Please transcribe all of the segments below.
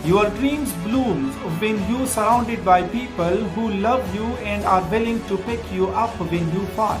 Your dreams blooms when you surrounded by people who love you and are willing to pick you up when you fall.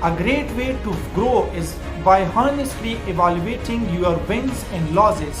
A great way to grow is by honestly evaluating your wins and losses.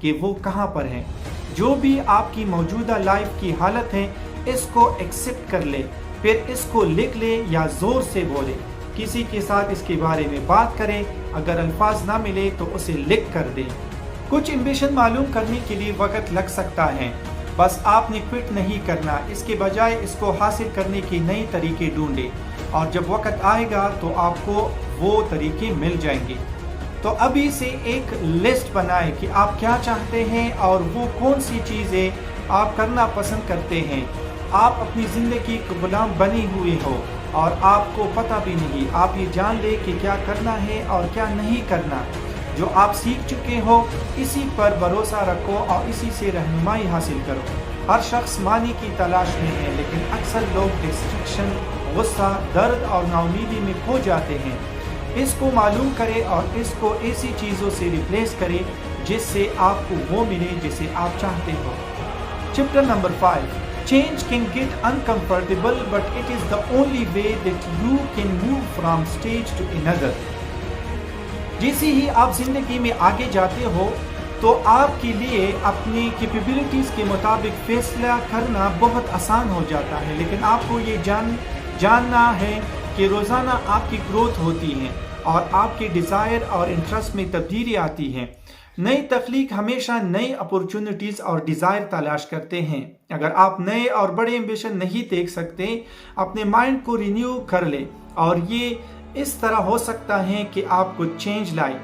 کہ وہ کہاں پر ہیں۔ جو بھی آپ کی موجودہ life کی حالت ہے اس کو ایکسپٹ کر لے، پھر اس کو لکھ لے یا زور سے بولے، کسی کے ساتھ اس کے بارے میں بات کریں، اگر الفاظ نہ ملے تو اسے لکھ کر دیں۔ کچھ ایمبیشن معلوم کرنے کے لیے وقت لگ سکتا ہے، بس آپ نے کوئٹ نہیں کرنا، اس کے بجائے اس کو حاصل کرنے کے نئے طریقے ڈھونڈیں، اور جب وقت آئے گا تو آپ کو وہ طریقے مل جائیں گے۔ تو ابھی سے ایک لسٹ بنائیں کہ آپ کیا چاہتے ہیں اور وہ کون سی چیزیں آپ کرنا پسند کرتے ہیں۔ آپ اپنی زندگی کے غلام بنے ہوئے ہو اور آپ کو پتہ بھی نہیں، آپ یہ جان لے کہ کیا کرنا ہے اور کیا نہیں کرنا۔ جو آپ سیکھ چکے ہو اسی پر بھروسہ رکھو اور اسی سے رہنمائی حاصل کرو۔ ہر شخص معنی کی تلاش میں ہے، لیکن اکثر لوگ ڈسٹریکشن، غصہ، درد اور ناامیدی میں کھو جاتے ہیں۔ اس کو معلوم کرے اور اس کو ایسی چیزوں سے ریپلیس کرے جس سے آپ کو وہ ملے جسے آپ چاہتے ہو۔ Chapter number 5، Change can get uncomfortable, but it is the only way that you can move from stage to another. جیسے ہی آپ زندگی میں آگے جاتے ہو تو آپ کے لیے اپنی کیپیبلٹیز کے مطابق فیصلہ کرنا بہت آسان ہو جاتا ہے، لیکن آپ کو یہ جاننا ہے کہ روزانہ آپ کی گروتھ ہوتی ہے اور آپ کے ڈیزائر اور انٹرسٹ میں تبدیلی آتی ہے۔ نئی تخلیق ہمیشہ نئی اپورچونٹیز اور ڈیزائر تلاش کرتے ہیں۔ اگر آپ نئے اور بڑے ایمبیشن نہیں دیکھ سکتے، اپنے مائنڈ کو رینیو کر لیں، اور یہ اس طرح ہو سکتا ہے کہ آپ کو چینج لائے۔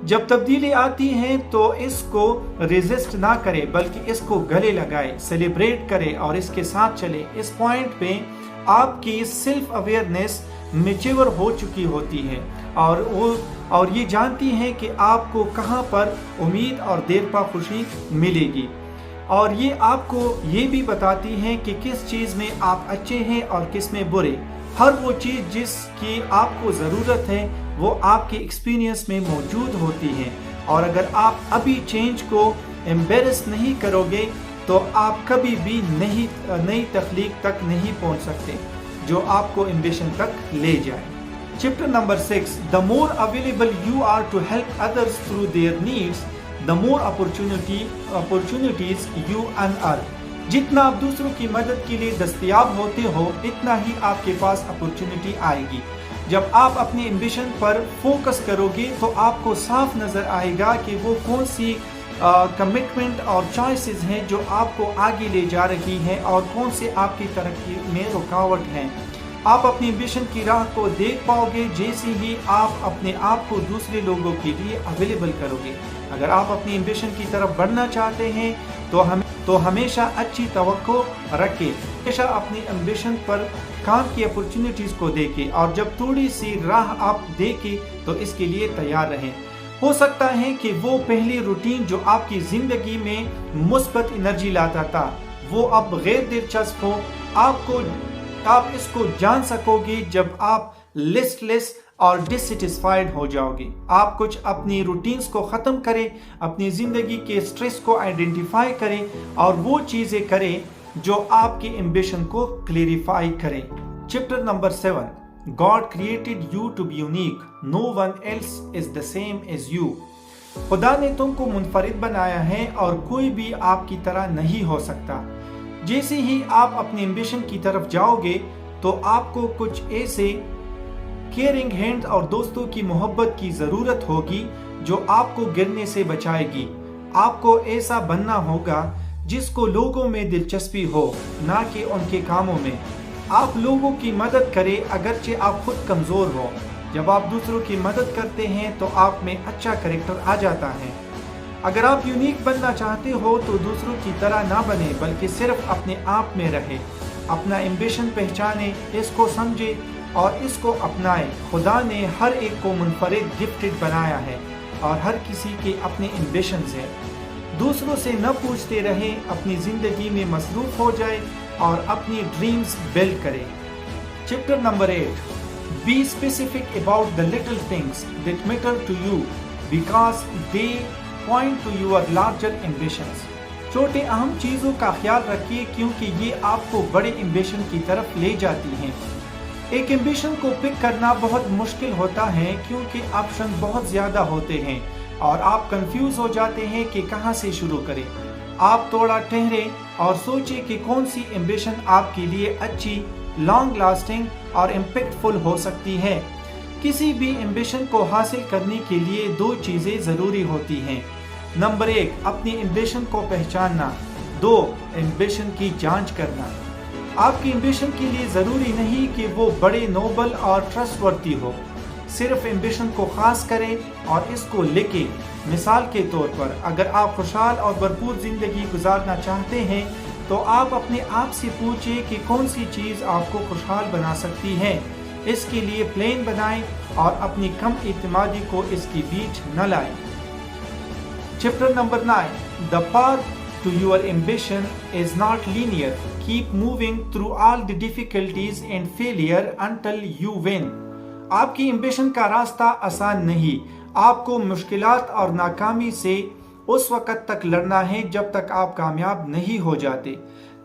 جب تبدیلی آتی ہے تو اس کو ریزسٹ نہ کرے بلکہ اس کو گلے لگائے، سیلیبریٹ کرے اور اس کے ساتھ چلے۔ اس پوائنٹ پہ آپ کی سیلف اویئرنیس میچور ہو چکی ہوتی ہے اور یہ جانتی ہے کہ آپ کو کہاں پر امید اور دیر پا خوشی ملے گی، اور یہ آپ کو یہ بھی بتاتی ہے کہ کس چیز میں آپ اچھے ہیں اور کس میں برے۔ ہر وہ چیز جس کی آپ کو ضرورت ہے وہ آپ کے ایکسپیرینس میں موجود ہوتی ہے، اور اگر آپ ابھی چینج کو ایمبیرس نہیں کرو گے تو آپ کبھی بھی نئی تخلیق تک نہیں پہنچ سکتے جو آپ کو ایمبیشن تک لے جائے۔ Chapter number 6، The more available you are to help others through their needs, the more opportunities you unearn. جتنا آپ دوسروں کی مدد کے لیے دستیاب ہوتے ہو اتنا ہی آپ کے پاس اپورچونٹی آئے گی۔ جب آپ اپنی ایمبیشن پر فوکس کرو گے تو آپ کو صاف نظر آئے گا کہ وہ کون سی کمٹمنٹ اور چوائسز ہیں جو آپ کو آگے لے جا رہی ہیں اور کون سے آپ کی ترقی میں رکاوٹ ہیں۔ آپ اپنی ایمبیشن کی راہ کو دیکھ پاؤ گے جیسے ہی آپ اپنے آپ کو دوسرے لوگوں کے لیے اویلیبل کرو گے۔ اگر آپ اپنی ایمبیشن کی طرف بڑھنا چاہتے ہیں تو ہمیشہ اچھی توقع رکھیں، ہمیشہ اپنی ایمبیشن پر کام کی اپورچونٹیز کو دیکھیں، اور جب تھوڑی سی راہ آپ دیکھیں تو اس کے لیے تیار رہیں۔ ہو سکتا ہے کہ وہ پہلی روٹین جو آپ کی زندگی میں مثبت انرجی لاتا تھا وہ اب غیر دلچسپ ہو۔ آپ اس کو جان سکو گے جب آپ لسٹ لیس اور ڈسسیٹسفائیڈ ہو جاؤ گے۔ آپ کچھ اپنی روٹینز کو ختم کریں، اپنی زندگی کے سٹریس کو آئیڈینٹیفائی کریں اور وہ چیزیں کریں جو آپ کی ایمبیشن کو کلیریفائی کریں۔ Chapter number 7، God created you to be unique. No one else is the same as you. خدا نے تم کو منفرد بنایا ہے اور کوئی بھی آپ کی طرح نہیں ہو سکتا۔ جیسے ہی آپ اپنی ایمبیشن کی طرف جاؤ گے تو آپ کو کچھ ایسے کیئرنگ ہینڈ اور دوستوں کی محبت کی ضرورت ہوگی جو آپ کو گرنے سے بچائے گی۔ آپ کو ایسا بننا ہوگا جس کو لوگوں میں دلچسپی ہو، نہ کہ ان کے کاموں میں۔ آپ لوگوں کی مدد کریں اگرچہ آپ خود کمزور ہو۔ جب آپ دوسروں کی مدد کرتے ہیں تو آپ میں اچھا کریکٹر آ جاتا ہے۔ اگر آپ یونیک بننا چاہتے ہو تو دوسروں کی طرح نہ بنے بلکہ صرف اپنے آپ میں رہے۔ اپنا ایمبیشن پہچانے، اس کو سمجھے اور اس کو اپنائیں۔ خدا نے ہر ایک کو منفرد گفٹڈ بنایا ہے اور ہر کسی کے اپنے ایمبیشنز ہیں۔ دوسروں سے نہ پوچھتے رہیں، اپنی زندگی میں مصروف ہو جائے اور اپنی ڈریمز بلڈ کریں۔ Chapter number 8، Be specific about the little things that matter to you because they point to your larger ambitions. چھوٹے اہم چیزوں کا خیال رکھیے کیونکہ یہ آپ کو بڑے ایمبیشن کی طرف لے جاتی ہیں۔ ایک ایمبیشن کو پک کرنا بہت مشکل ہوتا ہے کیونکہ آپشن بہت زیادہ ہوتے ہیں، اور آپ کنفیوز ہو جاتے ہیں کہ کہاں سے شروع کریں۔ آپ تھوڑا ٹھہریں اور سوچیں کہ کون سی ایمبیشن آپ کے لیے اچھی، لانگ لاسٹنگ اور امپیکٹ فل ہو سکتی ہے۔ کسی بھی ایمبیشن کو حاصل کرنے کے لیے دو چیزیں ضروری ہوتی ہیں۔ نمبر 1، اپنی ایمبیشن کو پہچاننا۔ 2، ایمبیشن کی جانچ کرنا۔ آپ کی ایمبیشن کے لیے ضروری نہیں کہ وہ بڑے، نوبل اور ٹرسٹ ورتھی ہو۔ صرف ایمبیشن کو خاص کریں اور اس کو لکھیں۔ مثال کے طور پر، اگر آپ خوشحال اور بھرپور زندگی گزارنا چاہتے ہیں تو آپ اپنے آپ سے پوچھیں کہ کون سی چیز آپ کو خوشحال بنا سکتی ہے۔ اس کے لیے پلان بنائیں اور اپنی کم اعتمادی کو اس کے بیچ نہ لائیں۔ Chapter number 9، The path to your ambition is not linear. Keep moving through all the difficulties and failure until you win. آپ کی ایمبیشن کا راستہ آسان نہیں۔ آپ کو مشکلات اور ناکامی سے اس وقت تک لڑنا ہے جب تک آپ کامیاب نہیں ہو جاتے۔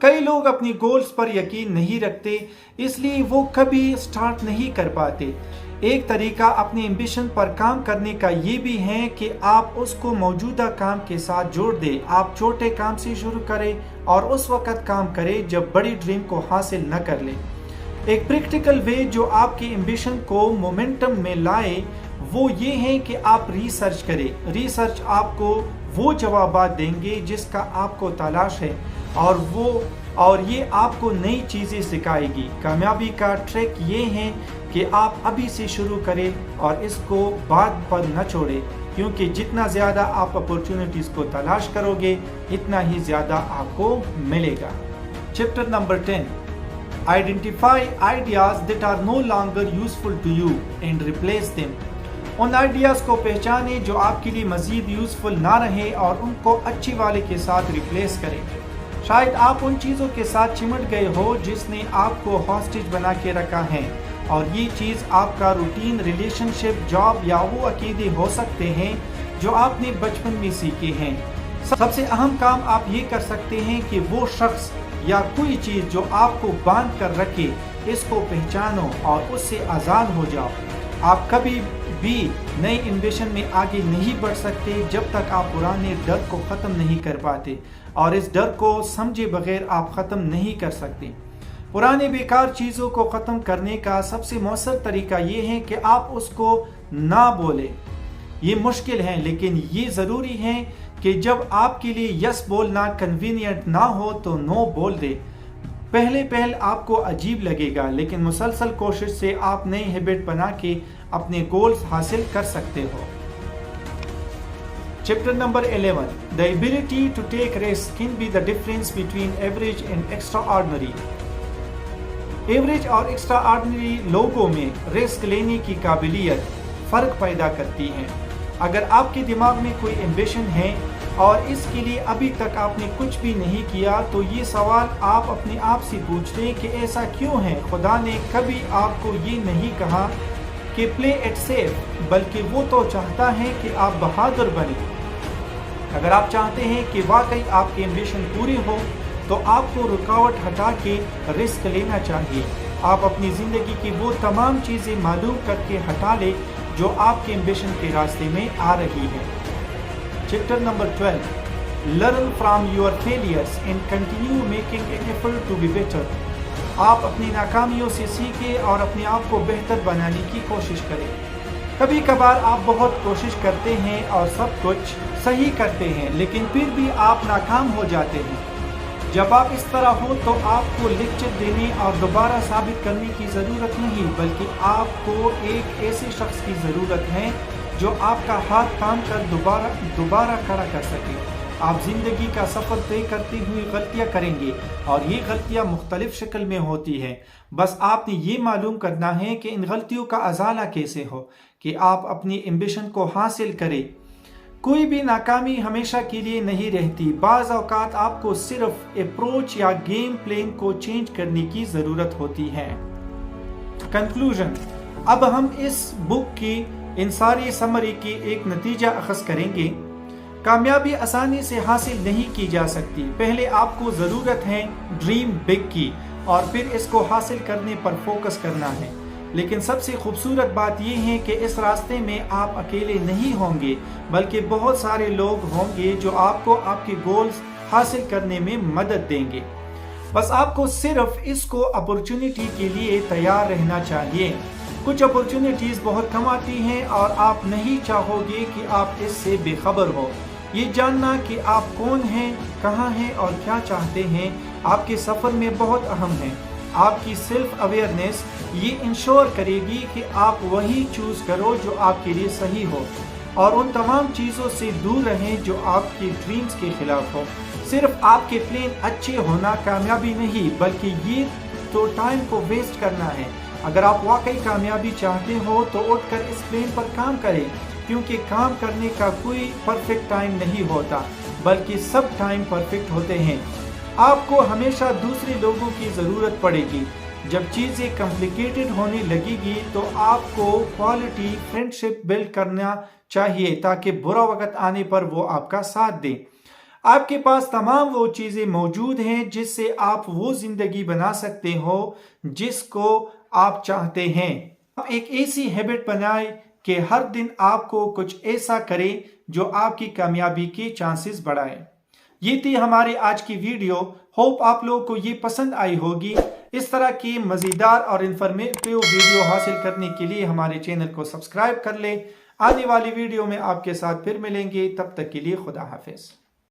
کئی لوگ اپنی گولز پر یقین نہیں رکھتے، اس لیے وہ کبھی سٹارٹ نہیں کر پاتے۔ ایک طریقہ اپنی ایمبیشن پر کام کرنے کا یہ بھی ہے کہ آپ اس کو موجودہ کام کے ساتھ جوڑ دیں۔ آپ چھوٹے کام سے شروع کریں اور اس وقت کام کریں جب بڑی ڈریم کو حاصل نہ کر لیں۔ ایک پریکٹیکل وے جو آپ کی ایمبیشن کو مومنٹم میں لائے وہ یہ ہے کہ آپ ریسرچ کریں۔ ریسرچ آپ کو وہ جوابات دیں گے جس کا آپ کو تلاش ہے، اور یہ آپ کو نئی چیزیں سکھائے گی۔ کامیابی کا ٹریک یہ ہے کہ آپ ابھی سے شروع کریں اور اس کو بعد پر نہ چھوڑیں، کیونکہ جتنا زیادہ آپ اپورچونٹیز کو تلاش کرو گے اتنا ہی زیادہ آپ کو ملے گا۔ Chapter number 10، Identify ideas that are no longer useful to you and replace them. In ideas کو پہچانیں جو آپ کے لیے مزید یوزفل نہ رہے اور ان کو اچھی والے کے ساتھ ریپلیس کریں۔ شاید آپ ان چیزوں کے ساتھ چمٹ گئے ہو جس نے آپ کو ہاسٹیج بنا کے رکھا ہے، اور یہ چیز آپ کا روٹین، ریلیشن شپ، جاب یا وہ عقیدے ہو سکتے ہیں جو آپ نے بچپن میں سیکھے ہیں۔ سب سے اہم کام آپ یہ کر سکتے ہیں کہ وہ شخص یا کوئی چیز جو آپ کو باندھ کر رکھے اس کو پہچانو اور اس سے آزاد ہو جاؤ۔ آپ کبھی بھی نئی ایمبیشن میں آگے نہیں بڑھ سکتے جب تک آپ پرانے ڈر کو ختم نہیں کر پاتے، اور اس ڈر کو سمجھے بغیر آپ ختم نہیں کر سکتے۔ پرانے بیکار چیزوں کو ختم کرنے کا سب سے مؤثر طریقہ یہ ہے کہ آپ اس کو نہ بولیں۔ یہ مشکل ہے، لیکن یہ ضروری ہے کہ جب آپ کے لیے یس بولنا کنوینئنٹ نہ ہو تو نو بول دے۔ پہل آپ کو عجیب لگے گا، لیکن مسلسل کوشش سے آپ نئی ہیبٹ بنا کے اپنے گولز حاصل کر سکتے ہو۔ Chapter number 11، The ability to take risks can be the difference between average and extraordinary. Average اور ایکسٹرا آرڈنری لوگوں میں رسک لینے کی قابلیت فرق پیدا کرتی ہے۔ اگر آپ کے دماغ میں کوئی ایمبیشن ہے اور اس کے لیے ابھی تک آپ نے کچھ بھی نہیں کیا تو یہ سوال آپ اپنے آپ سے پوچھتے ہیں کہ ایسا کیوں ہے۔ خدا نے کبھی آپ کو یہ نہیں کہا کہ پلے اٹ سیف، بلکہ وہ تو چاہتا ہے کہ آپ بہادر بنیں۔ اگر آپ چاہتے ہیں کہ واقعی آپ کی ایمبیشن پوری ہو تو آپ کو رکاوٹ ہٹا کے رسک لینا چاہیے۔ آپ اپنی زندگی کی وہ تمام چیزیں معلوم کر کے ہٹا لیں جو آپ کے ایمبیشن کے راستے میں آ رہی ہے۔ Chapter number 12، Learn from your failures and continue making an effort to be better. آپ اپنی ناکامیوں سے سیکھیں اور اپنے آپ کو بہتر بنانے کی کوشش کریں۔ کبھی کبھار آپ بہت کوشش کرتے ہیں اور سب کچھ صحیح کرتے ہیں، لیکن پھر بھی آپ ناکام ہو جاتے ہیں۔ جب آپ اس طرح ہو تو آپ کو لیکچر دینے اور دوبارہ ثابت کرنے کی ضرورت نہیں، بلکہ آپ کو ایک ایسے شخص کی ضرورت ہے جو آپ کا ہاتھ تھام کر دوبارہ کھڑا کر سکے۔ آپ زندگی کا سفر طے کرتے ہوئے غلطیاں کریں گے، اور یہ غلطیاں مختلف شکل میں ہوتی ہیں۔ بس آپ نے یہ معلوم کرنا ہے کہ ان غلطیوں کا ازالہ کیسے ہو کہ آپ اپنی ایمبیشن کو حاصل کریں۔ کوئی بھی ناکامی ہمیشہ کے لیے نہیں رہتی۔ بعض اوقات آپ کو صرف اپروچ یا گیم پلان کو چینج کرنے کی ضرورت ہوتی ہے۔ کنکلوژن، اب ہم اس بک کی ان ساری سمری کی ایک نتیجہ اخذ کریں گے۔ کامیابی آسانی سے حاصل نہیں کی جا سکتی۔ پہلے آپ کو ضرورت ہے ڈریم بگ کی، اور پھر اس کو حاصل کرنے پر فوکس کرنا ہے۔ لیکن سب سے خوبصورت بات یہ ہے کہ اس راستے میں آپ اکیلے نہیں ہوں گے، بلکہ بہت سارے لوگ ہوں گے جو آپ کو آپ کے گولز حاصل کرنے میں مدد دیں گے۔ بس آپ کو صرف اس کو اپورچونٹی کے لیے تیار رہنا چاہیے۔ کچھ اپورچونٹیز بہت کم آتی ہیں اور آپ نہیں چاہو گے کہ آپ اس سے بے خبر ہو۔ یہ جاننا کہ آپ کون ہیں، کہاں ہیں اور کیا چاہتے ہیں آپ کے سفر میں بہت اہم ہے۔ آپ کی سیلف اویئرنیس یہ انشور کرے گی کہ آپ وہی چوز کرو جو آپ کے لیے صحیح ہو، اور ان تمام چیزوں سے دور رہیں جو آپ کے ڈریمز کے خلاف ہو۔ صرف آپ کے پلان اچھے ہونا کامیابی نہیں، بلکہ یہ تو ٹائم کو ویسٹ کرنا ہے۔ اگر آپ واقعی کامیابی چاہتے ہو تو اٹھ کر اس پلان پر کام کریں، کیونکہ کام کرنے کا کوئی پرفیکٹ ٹائم نہیں ہوتا، بلکہ سب ٹائم پرفیکٹ ہوتے ہیں۔ آپ کو ہمیشہ دوسرے لوگوں کی ضرورت پڑے گی۔ جب چیزیں کمپلیکیٹڈ ہونے لگے گی تو آپ کو کوالٹی فرینڈ شپ بلڈ کرنا چاہیے تاکہ برا وقت آنے پر وہ آپ کا ساتھ دیں۔ آپ کے پاس تمام وہ چیزیں موجود ہیں جس سے آپ وہ زندگی بنا سکتے ہو جس کو آپ چاہتے ہیں۔ آپ ایک ایسی ہیبٹ بنائیں کہ ہر دن آپ کو کچھ ایسا کریں جو آپ کی کامیابی کے چانسز بڑھائے۔ یہ تھی ہماری آج کی ویڈیو۔ ہوپ آپ لوگوں کو یہ پسند آئی ہوگی۔ اس طرح کی مزیدار اور انفارمیٹیو ویڈیو حاصل کرنے کے لیے ہمارے چینل کو سبسکرائب کر لیں۔ آنے والی ویڈیو میں آپ کے ساتھ پھر ملیں گے، تب تک کے لیے خدا حافظ۔